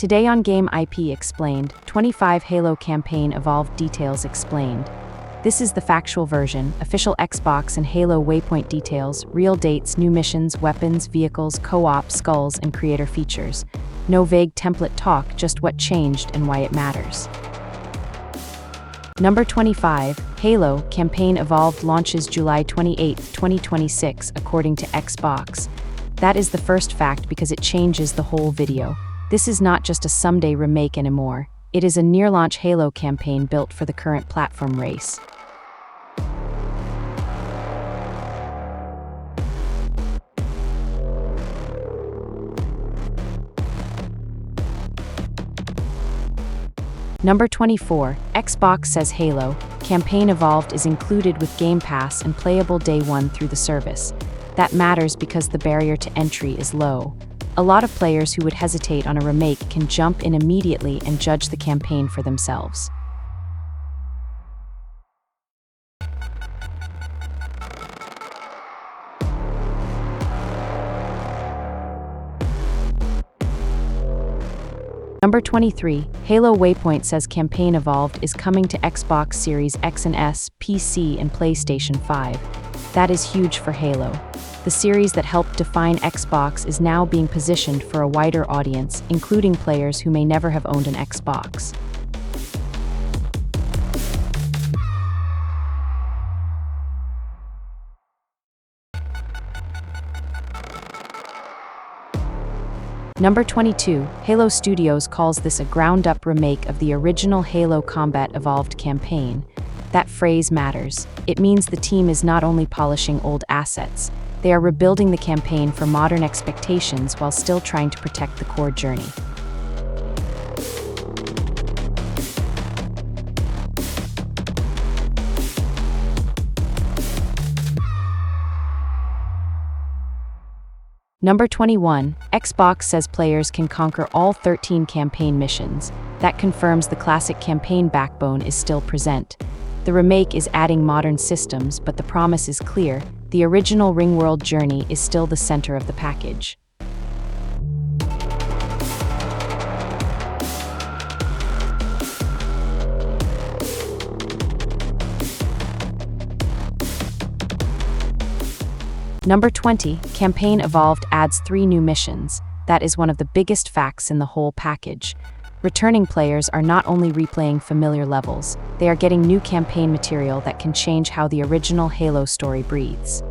Today on Game IP Explained, 25 Halo campaign evolved details explained. This is the factual version, official Xbox and Halo Waypoint details, real dates, new missions, weapons, vehicles, co-op, skulls, and creator features. No vague template talk, just what changed and why it matters. Number 25, Halo campaign evolved launches July 28, 2026, according to Xbox. That is the first fact because it changes the whole video. This is not just a someday remake anymore. It is a near-launch Halo campaign built for the current platform race. Number 24, Xbox says Halo campaign evolved is included with Game Pass and playable day one through the service. That matters because the barrier to entry is low. A lot of players who would hesitate on a remake can jump in immediately and judge the campaign for themselves. Number 23, Halo Waypoint says campaign evolved is coming to Xbox Series X and S, PC, and PlayStation 5. That is huge for Halo. The series that helped define Xbox is now being positioned for a wider audience, including players who may never have owned an Xbox. Number 22, Halo Studios calls this a ground-up remake of the original Halo Combat Evolved campaign. That phrase matters. It means the team is not only polishing old assets, they are rebuilding the campaign for modern expectations while still trying to protect the core journey. Number 21, Xbox says players can conquer all 13 campaign missions. That confirms the classic campaign backbone is still present. The remake is adding modern systems, but the promise is clear. The original Ringworld journey is still the center of the package. Number 20, Campaign Evolved adds 3 new missions. That is one of the biggest facts in the whole package. Returning players are not only replaying familiar levels, they are getting new campaign material that can change how the original Halo story breathes.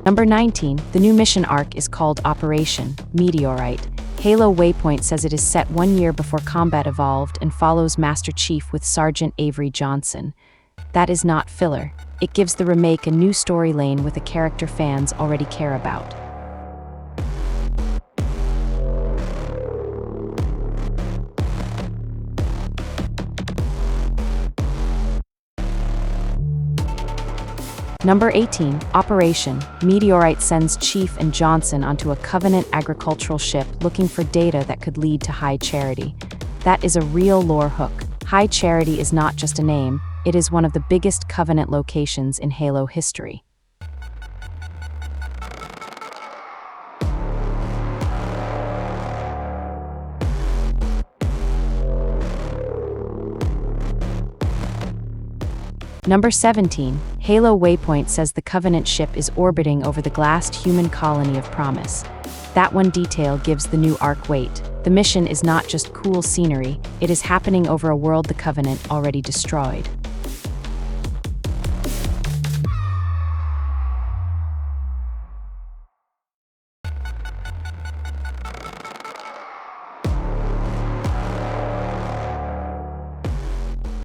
Number 19, the new mission arc is called Operation Meteorite. Halo Waypoint says it is set 1 year before Combat Evolved and follows Master Chief with Sergeant Avery Johnson. That is not filler. It gives the remake a new story lane with a character fans already care about. Number 18, Operation Meteorite sends Chief and Johnson onto a Covenant agricultural ship looking for data that could lead to High Charity. That is a real lore hook. High Charity is not just a name, it is one of the biggest Covenant locations in Halo history. Number 17, Halo Waypoint says the Covenant ship is orbiting over the glassed human colony of Promise. That one detail gives the new arc weight. The mission is not just cool scenery, it is happening over a world the Covenant already destroyed.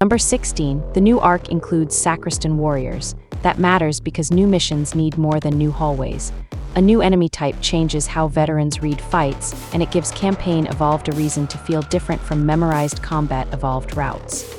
Number 16, the new arc includes Sacristan Warriors. That matters because new missions need more than new hallways. A new enemy type changes how veterans read fights, and it gives Campaign Evolved a reason to feel different from memorized Combat Evolved routes.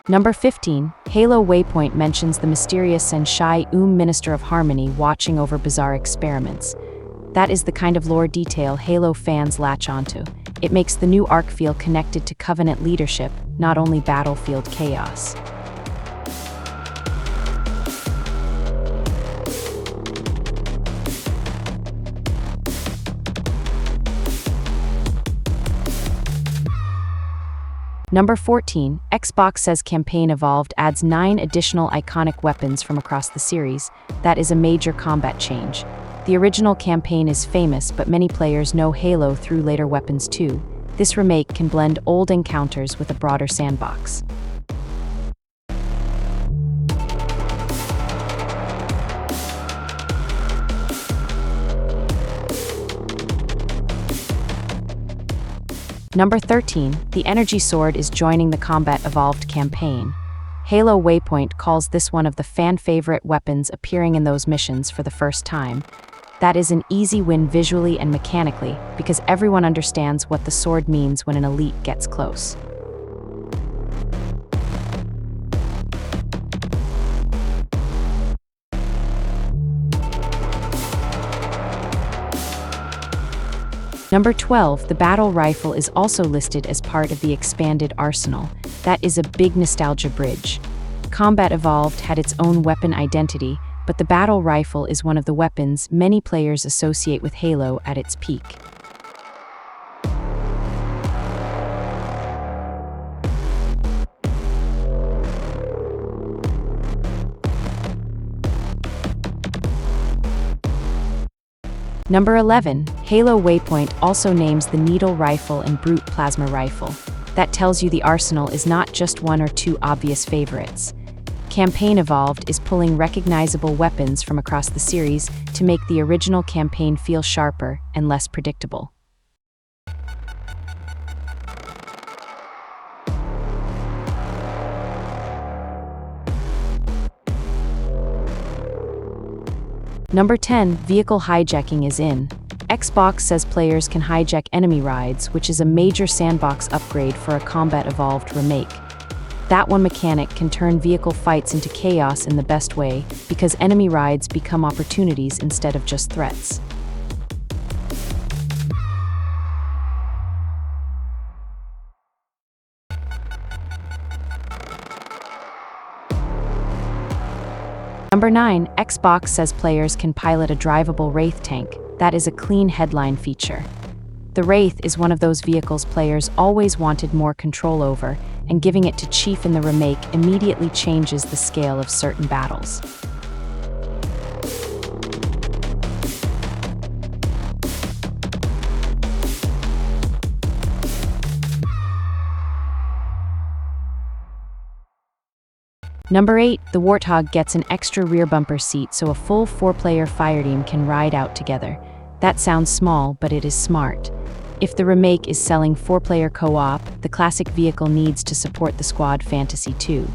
Number 15, Halo Waypoint mentions the mysterious and shy Minister of Harmony watching over bizarre experiments. That is the kind of lore detail Halo fans latch onto. It makes the new arc feel connected to Covenant leadership, not only battlefield chaos. Number 14, Xbox says Campaign Evolved adds 9 additional iconic weapons from across the series. That is a major combat change. The original campaign is famous, but many players know Halo through later weapons too. This remake can blend old encounters with a broader sandbox. Number 13, the Energy Sword is joining the Combat Evolved campaign. Halo Waypoint calls this one of the fan-favorite weapons appearing in those missions for the first time. That is an easy win visually and mechanically, because everyone understands what the sword means when an elite gets close. Number 12, the battle rifle is also listed as part of the expanded arsenal. That is a big nostalgia bridge. Combat Evolved had its own weapon identity, but the battle rifle is one of the weapons many players associate with Halo at its peak. Number 11, Halo Waypoint also names the Needle Rifle and Brute Plasma Rifle. That tells you the arsenal is not just one or two obvious favorites. Campaign Evolved is pulling recognizable weapons from across the series to make the original campaign feel sharper and less predictable. Number 10, vehicle hijacking is in. Xbox says players can hijack enemy rides, which is a major sandbox upgrade for a Combat Evolved remake. That one mechanic can turn vehicle fights into chaos in the best way, because enemy rides become opportunities instead of just threats. Number 9, Xbox says players can pilot a drivable Wraith tank. That is a clean headline feature. The Wraith is one of those vehicles players always wanted more control over, and giving it to Chief in the remake immediately changes the scale of certain battles. Number 8, the Warthog gets an extra rear bumper seat so a full 4-player fire team can ride out together. That sounds small, but it is smart. If the remake is selling 4-player co-op, the classic vehicle needs to support the squad fantasy too.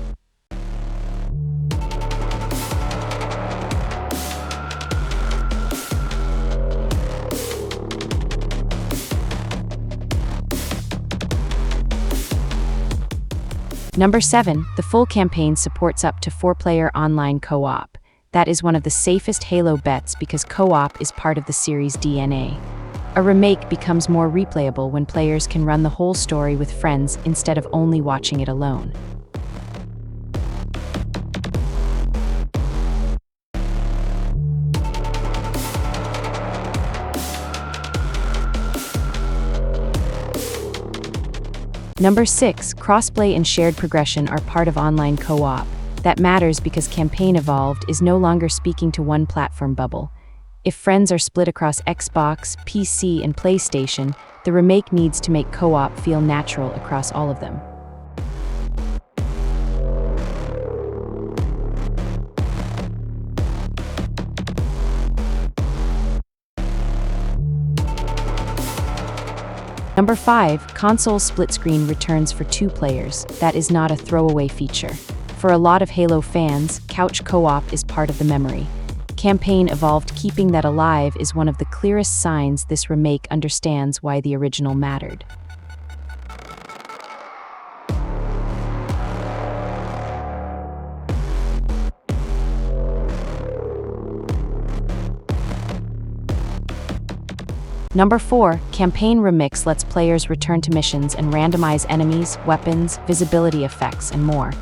Number 7, the full campaign supports up to 4-player online co-op. That is one of the safest Halo bets because co-op is part of the series' DNA. A remake becomes more replayable when players can run the whole story with friends instead of only watching it alone. Number 6, crossplay and shared progression are part of online co-op. That matters because Campaign Evolved is no longer speaking to one platform bubble. If friends are split across Xbox, PC, and PlayStation, the remake needs to make co-op feel natural across all of them. Number 5, console split screen returns for 2 players. That is not a throwaway feature. For a lot of Halo fans, couch co-op is part of the memory. Campaign Evolved keeping that alive is one of the clearest signs this remake understands why the original mattered. Number 4, Campaign Remix lets players return to missions and randomize enemies, weapons, visibility effects, and more.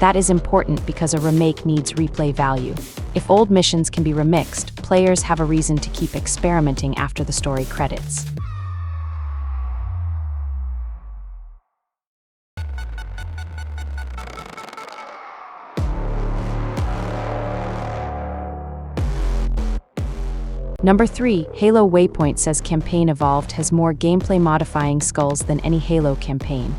That is important because a remake needs replay value. If old missions can be remixed, players have a reason to keep experimenting after the story credits. Number 3, Halo Waypoint says Campaign Evolved has more gameplay modifying skulls than any Halo campaign.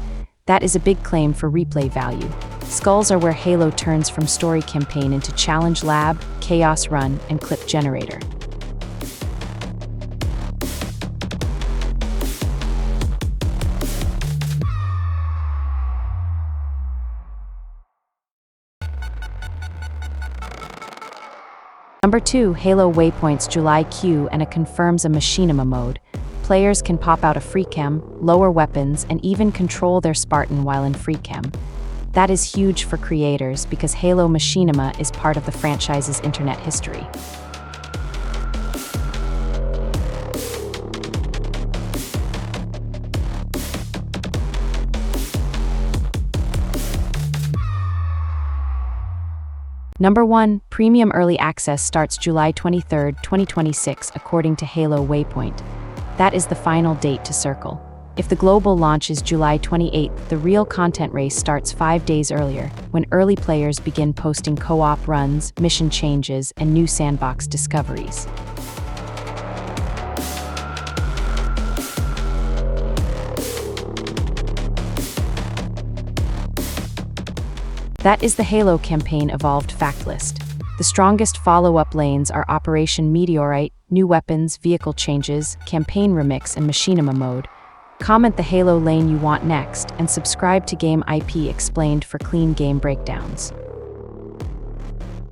That is a big claim for replay value. Skulls are where Halo turns from story campaign into challenge lab, chaos run, and clip generator. Number 2, Halo Waypoint's July queue and it confirms a Machinima Mode. Players can pop out a free chem, lower weapons, and even control their Spartan while in free chem. That is huge for creators because Halo Machinima is part of the franchise's internet history. Number 1, Premium Early Access starts July 23, 2026, according to Halo Waypoint. That is the final date to circle. If the global launch is July 28th, the real content race starts 5 days earlier, when early players begin posting co-op runs, mission changes, and new sandbox discoveries. That is the Halo campaign Evolved fact list. The strongest follow-up lanes are Operation Meteorite, new weapons, vehicle changes, campaign remix, and Machinima Mode. Comment the Halo lane you want next, and subscribe to Game IP Explained for clean game breakdowns.